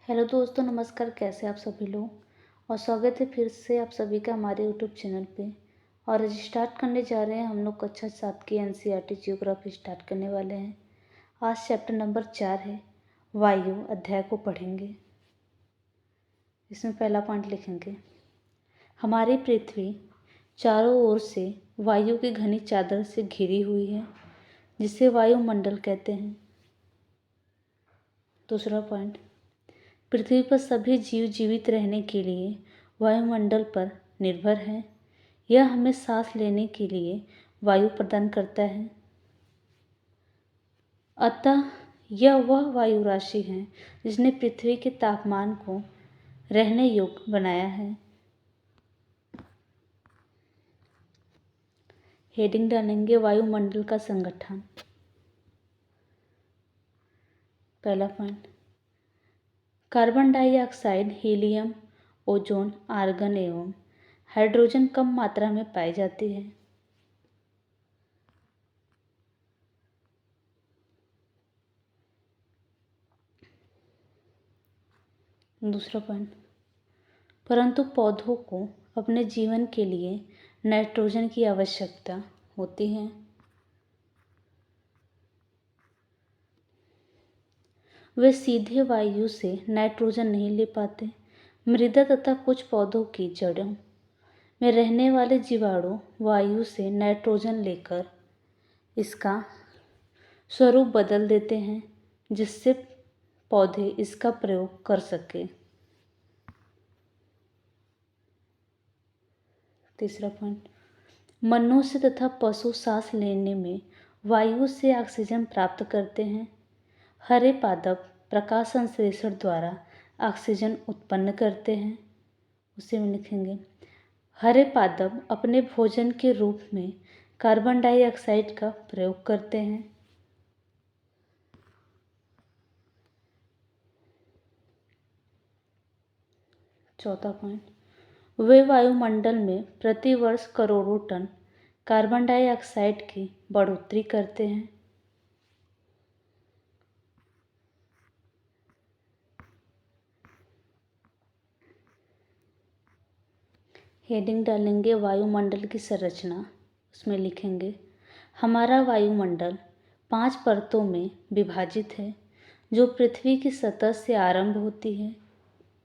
Hello दोस्तों, नमस्कार। कैसे आप सभी लोग? और स्वागत है फिर से आप सभी का हमारे यूट्यूब चैनल पे। और आज स्टार्ट करने जा रहे हैं हम लोग कक्षा 7 की एनसीईआरटी ज्योग्राफी स्टार्ट करने वाले हैं। आज चैप्टर नंबर 4 है वायु अध्याय को पढ़ेंगे। इसमें पहला पॉइंट लिखेंगे, हमारी पृथ्वी चारों ओर से वायु की घनी चादर से घिरी हुई है, जिसे वायुमंडल कहते हैं। दूसरा पॉइंट, पृथ्वी पर सभी जीव जीवित रहने के लिए वायुमंडल पर निर्भर है। यह हमें सांस लेने के लिए वायु प्रदान करता है। अतः यह वह वायु राशि है जिसने पृथ्वी के तापमान को रहने योग्य बनाया है। हेडिंग डालेंगे, वायुमंडल का संगठन। पहला point, carbon dioxide, helium, ozone, argon एवं हाइड्रोजन कम मात्रा में पाई जाती है। दूसरा पॉइंट, परंतु पौधों को अपने जीवन के लिए नाइट्रोजन की आवश्यकता होती है। वे सीधे वायु से नाइट्रोजन नहीं ले पाते। मृदा तथा कुछ पौधों की जड़ों में रहने वाले जीवाणु वायु से नाइट्रोजन लेकर इसका स्वरूप बदल देते हैं, जिससे पौधे इसका प्रयोग कर सके। तीसरा पॉइंट, मनुष्य तथा पशु सांस लेने में वायु से ऑक्सीजन प्राप्त करते हैं। हरे पादप प्रकाश संश्लेषण द्वारा ऑक्सीजन उत्पन्न करते हैं। उसे में लिखेंगे, हरे पादप अपने भोजन के रूप में कार्बन डाइऑक्साइड का प्रयोग करते हैं। चौथा पॉइंट, वे वायुमंडल में प्रति वर्ष करोड़ों टन कार्बन डाइऑक्साइड की बढ़ोतरी करते हैं। हेडिंग डालेंगे, वायुमंडल की संरचना। उसमें लिखेंगे, हमारा वायुमंडल 5 परतों में विभाजित है, जो पृथ्वी की सतह से आरंभ होती है।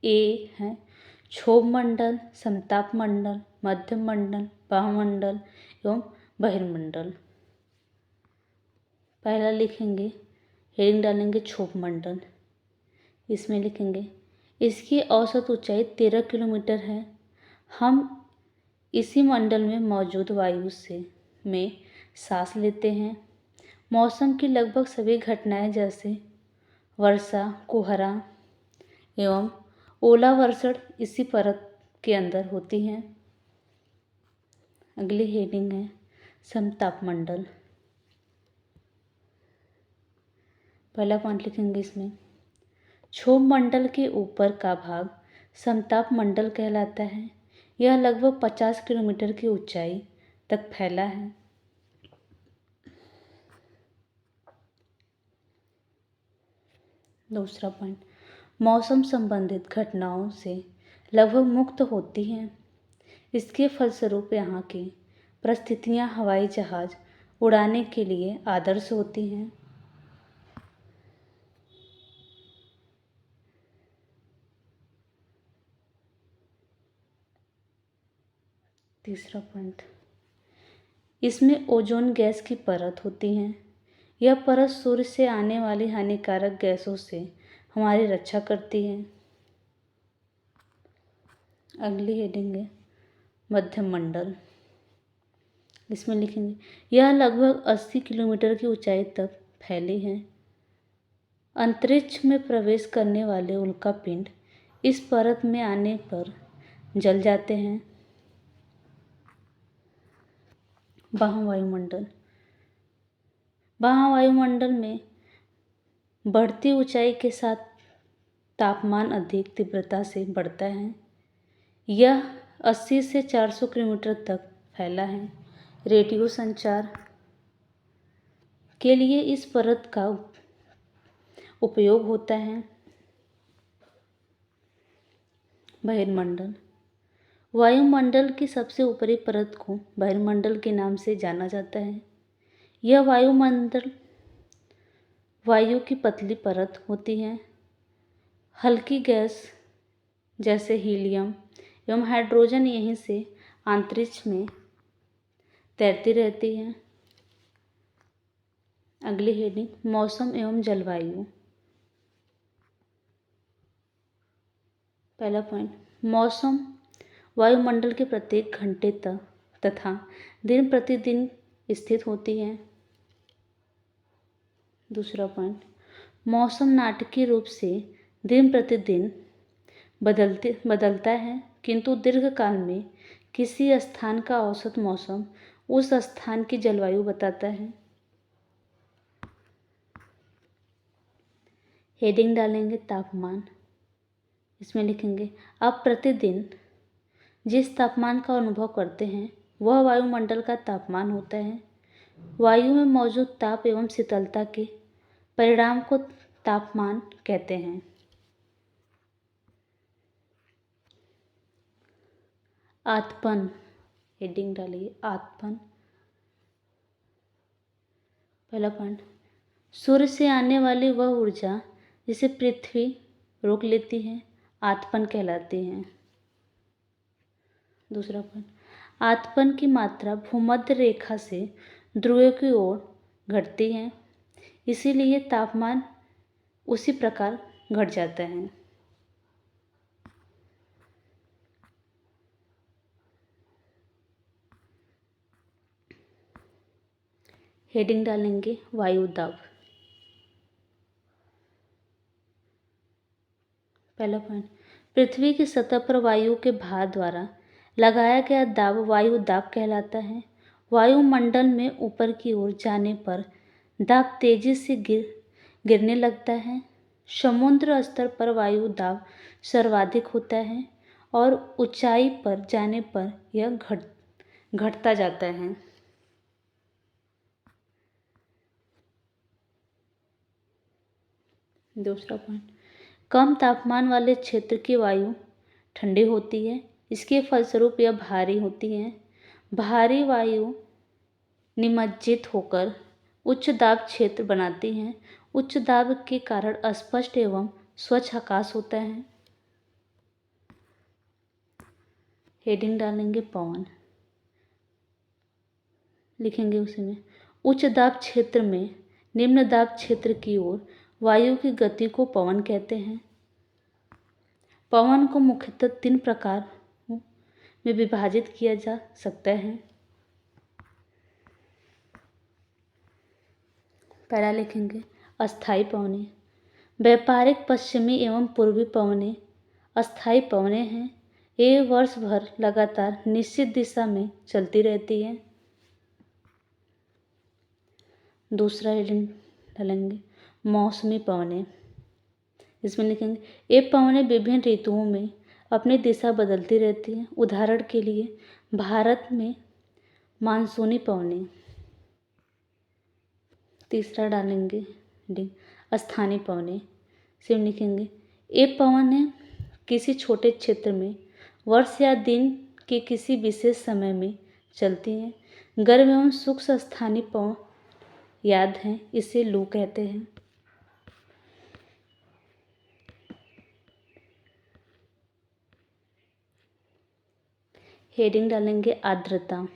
ए है क्षोभ मंडल, समताप मंडल, मध्यम मंडल, वायुमंडल एवं बहिर्मंडल। पहला लिखेंगे, हेडिंग डालेंगे क्षोभ मंडल। इसमें लिखेंगे, इसकी औसत ऊंचाई 13 किलोमीटर है। हम इसी मंडल में मौजूद वायु से में सांस लेते हैं। मौसम की लगभग सभी घटनाएं जैसे वर्षा, कोहरा एवं ओलावर्षण इसी परत के अंदर होती हैं। अगली हेडिंग है समताप मंडल। पहला पॉइंट लिखेंगे, इसमें क्षोभ मंडल के ऊपर का भाग समताप मंडल कहलाता है। यह लगभग 50 किलोमीटर की ऊंचाई तक फैला है। दूसरा पॉइंट, मौसम संबंधित घटनाओं से लगभग मुक्त होती हैं। इसके फलस्वरूप यहाँ की परिस्थितियाँ हवाई जहाज उड़ाने के लिए आदर्श होती हैं। तीसरा पॉइंट, इसमें ओजोन गैस की परत होती है। यह परत सूर्य से आने वाली हानिकारक गैसों से हमारी रक्षा करती है। अगली हेडिंग है मध्यम मंडल। इसमें लिखेंगे, यह लगभग 80 किलोमीटर की ऊंचाई तक फैली है। अंतरिक्ष में प्रवेश करने वाले उल्कापिंड इस परत में आने पर जल जाते हैं। बाह्य वायुमंडल। बाह्य वायुमंडल में बढ़ती ऊंचाई के साथ तापमान अधिक तीव्रता से बढ़ता है। यह 80 से 400 किलोमीटर तक फैला है। रेडियो संचार के लिए इस परत का उपयोग होता है। बहिर्मंडल। वायुमंडल की सबसे ऊपरी परत को बहिर्मंडल के नाम से जाना जाता है। यह वायुमंडल वायु की पतली परत होती है। हल्की गैस जैसे हीलियम एवं हाइड्रोजन यहीं से अंतरिक्ष में तैरती रहती है। अगली हेडिंग मौसम एवं जलवायु। पहला पॉइंट, मौसम वायुमंडल के प्रत्येक घंटे तथा दिन प्रतिदिन स्थित होती है। दूसरा पॉइंट, मौसम नाटकीय रूप से दिन प्रतिदिन बदलता है, किंतु दीर्घकाल में किसी स्थान का औसत मौसम उस स्थान की जलवायु बताता है। हेडिंग डालेंगे तापमान। इसमें लिखेंगे आप प्रतिदिन जिस तापमान का अनुभव करते हैं वह वायुमंडल का तापमान होता है। वायु में मौजूद ताप एवं शीतलता के परिणाम को तापमान कहते हैं। आतपन, हेडिंग डालिए आतपन। पहला पॉइंट, सूर्य से आने वाली वह ऊर्जा जिसे पृथ्वी रोक लेती है आतपन कहलाती है। दूसरा पॉइंट, आतपन की मात्रा भूमध्य रेखा से ध्रुवों की ओर घटती है, इसीलिए तापमान उसी प्रकार घट जाता है। हेडिंग डालेंगे वायु दाब। पहला पॉइंट, पृथ्वी की सतह पर वायु के भार द्वारा लगाया गया दाब वायु दाब कहलाता है। वायुमंडल में ऊपर की ओर जाने पर दाब तेजी से गिरने लगता है। समुद्र स्तर पर वायु दाब सर्वाधिक होता है और ऊंचाई पर जाने पर यह घटता जाता है। दूसरा पॉइंट, कम तापमान वाले क्षेत्र की वायु ठंडी होती है, इसके फलस्वरूप यह भारी होती है। भारी वायु निमज्जित होकर उच्च दाब क्षेत्र बनाती हैं। उच्च दाब के कारण अस्पष्ट एवं स्वच्छ आकाश होता है। हेडिंग डालेंगे पवन। लिखेंगे उसमें उच्च दाब क्षेत्र में निम्न दाब क्षेत्र की ओर वायु की गति को पवन कहते हैं। पवन को मुख्यतः 3 प्रकार में विभाजित किया जा सकता है। पहला लिखेंगे अस्थायी पवनें। व्यापारिक पश्चिमी एवं पूर्वी पवनें अस्थायी पवनें हैं। ये वर्ष भर लगातार निश्चित दिशा में चलती रहती है। दूसरा हेडिंग डालेंगे मौसमी पवनें। इसमें लिखेंगे ये पवनें विभिन्न ऋतुओं में अपनी दिशा बदलती रहती हैं। उदाहरण के लिए भारत में मानसूनी पवनें। तीसरा डालेंगे स्थानीय पवनें। इसमें लिखेंगे ये पवनें किसी छोटे क्षेत्र में वर्ष या दिन के किसी विशेष समय में चलती हैं। गर्म एवं सूक्ष्म स्थानीय पवन याद हैं, इसे लू कहते हैं। हेडिंग डालेंगे आर्द्रता।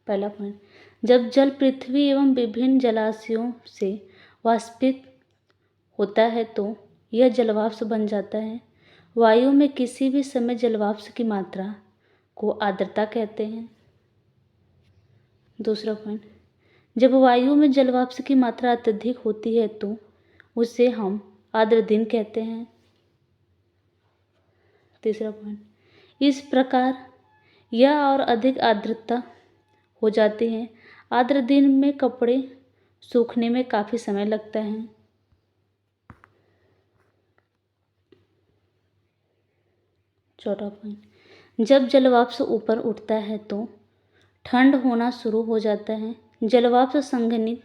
पहला पॉइंट, जब जल पृथ्वी एवं विभिन्न जलाशयों से वाष्पित होता है तो यह जलवाष्प बन जाता है। वायु में किसी भी समय जलवाष्प की मात्रा को आर्द्रता कहते हैं। दूसरा पॉइंट, जब वायु में जलवाष्प की मात्रा अत्यधिक होती है तो उसे हम आर्द्र दिन कहते हैं। तीसरा पॉइंट, इस प्रकार यह और अधिक आर्द्रता हो जाती है। आर्द्र दिन में कपड़े सूखने में काफ़ी समय लगता है। चौथा पॉइंट, जब जलवाष्प ऊपर उठता है तो ठंड होना शुरू हो जाता है। जलवाष्प संघनित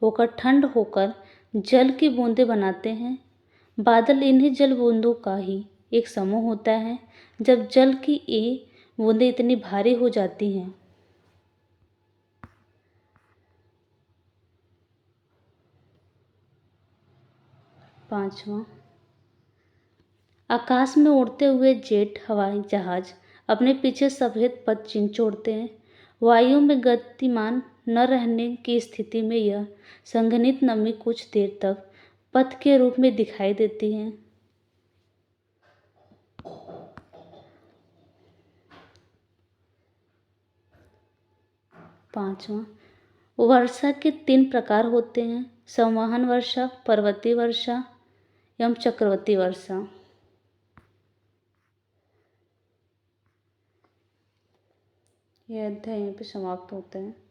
होकर ठंड होकर जल की बूंदें बनाते हैं। बादल इन्हीं जल बूंदों का ही एक समूह होता है। जब जल की ये बूंदें इतनी भारी हो जाती हैं, पांचवा, आकाश में उड़ते हुए जेट हवाई जहाज अपने पीछे सफेद पथ चिन्ह छोड़ते हैं। वायु में गतिमान न रहने की स्थिति में यह संघनित नमी कुछ देर तक पथ के रूप में दिखाई देती है। पांचवा, वर्षा के 3 प्रकार होते हैं: संवहन वर्षा, पर्वतीय वर्षा एवं चक्रवाती वर्षा। यह अध्याय यहाँ पे समाप्त होता है।